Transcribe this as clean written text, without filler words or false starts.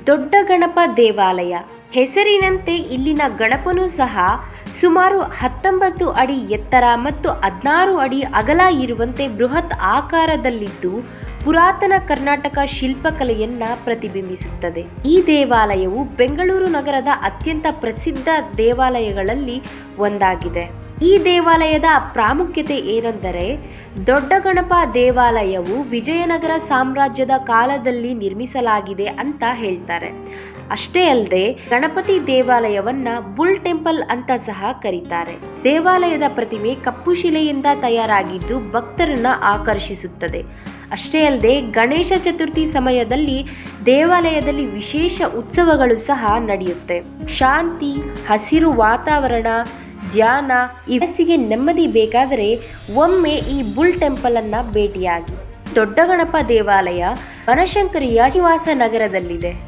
ದೊಡ್ಡ ಗಣಪ ದೇವಾಲಯ. ಹೆಸರಿನಂತೆ ಇಲ್ಲಿನ ಗಣಪನೂ ಸಹ ಸುಮಾರು 19 ಅಡಿ ಎತ್ತರ ಮತ್ತು 16 ಅಡಿ ಅಗಲ ಇರುವಂತೆ ಬೃಹತ್ ಆಕಾರದಲ್ಲಿದ್ದು ಪುರಾತನ ಕರ್ನಾಟಕ ಶಿಲ್ಪಕಲೆಯನ್ನ ಪ್ರತಿಬಿಂಬಿಸುತ್ತದೆ. ಈ ದೇವಾಲಯವು ಬೆಂಗಳೂರು ನಗರದ ಅತ್ಯಂತ ಪ್ರಸಿದ್ಧ ದೇವಾಲಯಗಳಲ್ಲಿ ಒಂದಾಗಿದೆ. ಈ ದೇವಾಲಯದ ಪ್ರಾಮುಖ್ಯತೆ ಏನೆಂದರೆ, ದೊಡ್ಡ ಗಣಪ ದೇವಾಲಯವು ವಿಜಯನಗರ ಸಾಮ್ರಾಜ್ಯದ ಕಾಲದಲ್ಲಿ ನಿರ್ಮಿಸಲಾಗಿದೆ ಅಂತ ಹೇಳ್ತಾರೆ. ಅಷ್ಟೇ ಅಲ್ಲದೆ ಗಣಪತಿ ದೇವಾಲಯವನ್ನ ಬುಲ್ ಟೆಂಪಲ್ ಅಂತ ಸಹ ಕರೀತಾರೆ. ದೇವಾಲಯದ ಪ್ರತಿಮೆ ಕಪ್ಪು ಶಿಲೆಯಿಂದ ತಯಾರಾಗಿದ್ದು ಭಕ್ತರನ್ನ ಆಕರ್ಷಿಸುತ್ತದೆ. ಅಷ್ಟೇ ಅಲ್ಲದೆ ಗಣೇಶ ಚತುರ್ಥಿ ಸಮಯದಲ್ಲಿ ದೇವಾಲಯದಲ್ಲಿ ವಿಶೇಷ ಉತ್ಸವಗಳು ಸಹ ನಡೆಯುತ್ತೆ. ಶಾಂತಿ, ಹಸಿರು ವಾತಾವರಣ, ಧ್ಯಾನ, ಮನಸ್ಸಿಗೆ ನೆಮ್ಮದಿ ಬೇಕಾದರೆ ಒಮ್ಮೆ ಈ ಬುಲ್ ಟೆಂಪಲ್ ಅನ್ನ ಭೇಟಿಯಾಗಿ. ದೊಡ್ಡ ಗಣಪ ದೇವಾಲಯ ಬನಶಂಕರಿಯ ಶ್ರೀನಿವಾಸ ನಗರದಲ್ಲಿದೆ.